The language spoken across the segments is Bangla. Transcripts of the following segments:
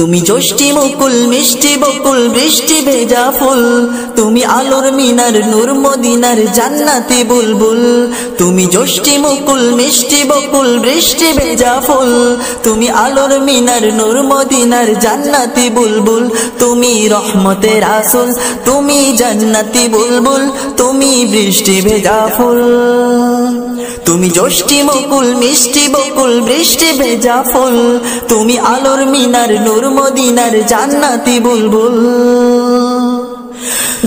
তুমি জ্যোষ্ঠী মুকুল মিষ্টি বকুল বৃষ্টি ভেজা ফুল, তুমি আলোর মিনার নূর মদিনার জান্নাতি বুলবুল। তুমি জ্যোষ্ঠী মুকুল মিষ্টি বকুল বৃষ্টি ভেজা ফুল, তুমি আলোর মিনার নূর মদিনার জান্নাতি বুলবুল। তুমি রহমতের রাসূল, তুমি জান্নাতি বুলবুল, তুমি বৃষ্টি ভেজা ফুল। তুমি জ্যোষ্ঠী মুকুল মিষ্টি বকুল বৃষ্টি ভেজা ফুল, তুমি আলোর মিনার নূর মদিনার জান্নাতি বুলবুল।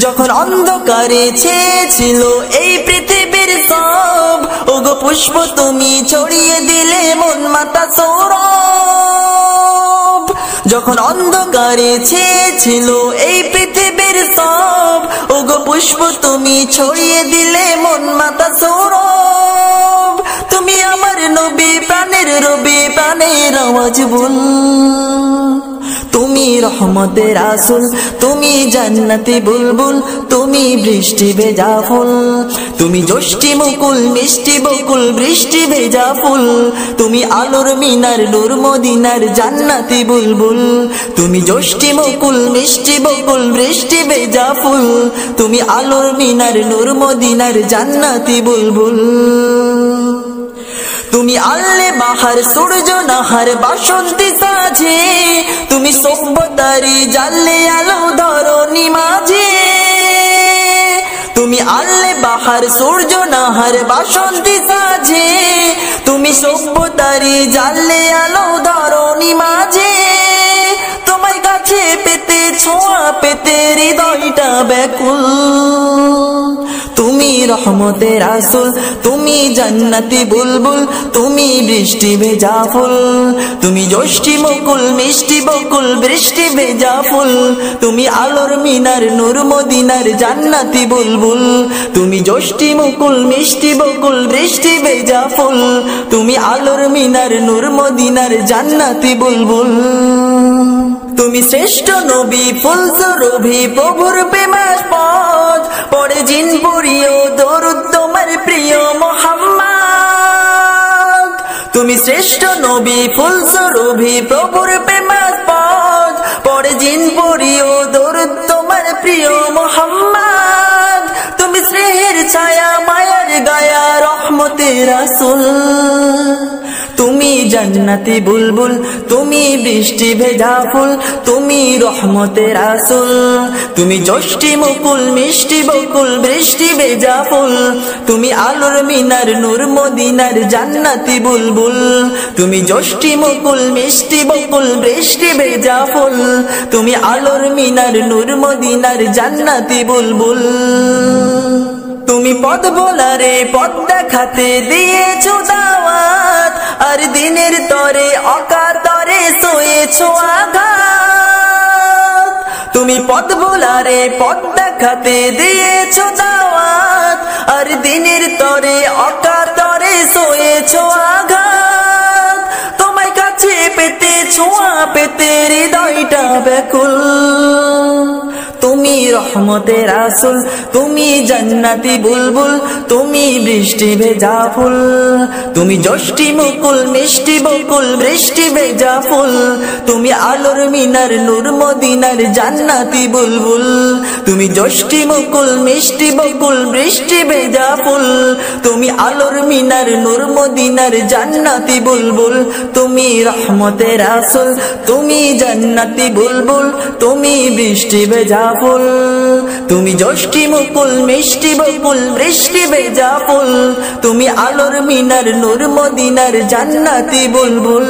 যখন অন্ধকারে ছেয়েছিল এই পৃথিবীর সব, ওগো পুষ্প তুমি ছড়িয়ে দিলে মন মাতা সৌরভ। যখন অন্ধকারে ছেয়েছিল এই পৃথিবীর সব, ওগো পুষ্প তুমি ছড়িয়ে দিলে মন মাতা সৌরভ। তুমি আমার নবী প্রাণের রবি প্রাণের আওয়াজ বল। তুমি রহমতের রাসূল, তুমি জান্নাতি বুলবুল, তুমি বৃষ্টি ভেজা ফুল। তুমি জ্যোষ্ঠী মুকুল মিষ্টি বকুল বৃষ্টি ভেজা ফুল, তুমি আলোর মিনার নূর মদিনার জান্নাতি বুলবুল। তুমি জ্যোষ্ঠী মুকুল মিষ্টি বকুল বৃষ্টি ভেজা ফুল, তুমি আলোর মিনার নূর মদিনার জান্নাতি বুলবুল। তুমি আল্লে বাহার সূর্য নাহার বাসন্তী সাজে, তুমি সভ্যতারি জানলে আলো ধরণী মাঝে। তুমি আল্লে বাহার সূর্য নাহার বাসন্তী সাজে, তুমি সভ্যতারি জানলে আলো ধরণী মাঝে। তোমার কাছে পেতে ছোঁয়া পেতে হৃদয়টা ব্যাকুল। তুমি রহমতের রাসূল, তুমি জান্নাতি বুলবুল, তুমি বৃষ্টি ভেজা ফুল। তুমি জ্যোষ্ঠী মুকুল মিষ্টি বকুল বৃষ্টি ভেজা ফুল, তুমি আলোর মিনার নূর মদিনার জান্নাতি বুলবুল। তুমি জ্যোষ্ঠী মুকুল মিষ্টি বকুল বৃষ্টি ভেজা ফুল, তুমি আলোর মিনার নূর মদিনার জান্নাতি বুলবুল। তুমি শ্রেষ্ঠ নবী ফুল সুরভি প্রভুর প্রেমাস্পদ, পড়ে জিন পড়িও দরুদ তোমার প্রিয় মুহাম্মদ। তুমি শ্রেষ্ঠ নবী ফুল সুরভি প্রভুর প্রেমাস্পদ, পড়ে জিন পড়িও দরুদ তোমার প্রিয় মুহাম্মদ। তুমি স্নেহের ছায়া মায়ার গায়া রহমতের রাসূল, তুমি জান্নাতি বুলবুল, তুমি বৃষ্টি ভেজা ফুল, তুমি রহমতের রাসূল। তুমি জ্যোষ্ঠী মুকুল মিষ্টি বকুল বৃষ্টি ভেজা ফুল, তুমি আলোর মিনার নূর মদিনার জান্নাতি বুলবুল। তুমি জ্যোষ্ঠী মুকুল মিষ্টি বকুল বৃষ্টি ভেজা ফুল, তুমি আলোর মিনার নূর মদিনার জান্নাতি বুলবুল। তুমি পথ ভোলারে পথ দেখাতে দিয়েছো দাওয়াত, আর দিনের তরে অকাতরে সয়েছো আঘাত। তুমি পথ ভোলারে পথ দেখাতে দিয়েছো দাওয়াত, আর দিনের তরে অকাতরে সয়েছো আঘাত। তোমায় কাছে পেতে ছোঁয়া পেতে হৃদয়টা ব্যাকুল। তুমি রহমতের রাসূল, তুমি জান্নাতি বুলবুল, তুমি বৃষ্টি ভেজা ফুল। তুমি জ্যোষ্ঠী মুকুল মিষ্টি বকুল বৃষ্টি ভেজা ফুল, তুমি আলোর মিনার নূর মদিনার জান্নাতি বুলবুল। তুমি জ্যোষ্ঠী মুকুল মিষ্টি বকুল বৃষ্টি ভেজা ফুল, তুমি আলোর মিনার নূর মদিনার জান্নাতি বুলবুল। তুমি রহমতের রাসূল, তুমি জান্নাতি বুলবুল, তুমি বৃষ্টি ভেজা ফুল। তুমি জ্যোষ্ঠী মুকুল মিষ্টি বকুল বৃষ্টি ভেজা ফুল, তুমি আলোর মিনার নূর মদিনার জান্নাতি বুলবুল।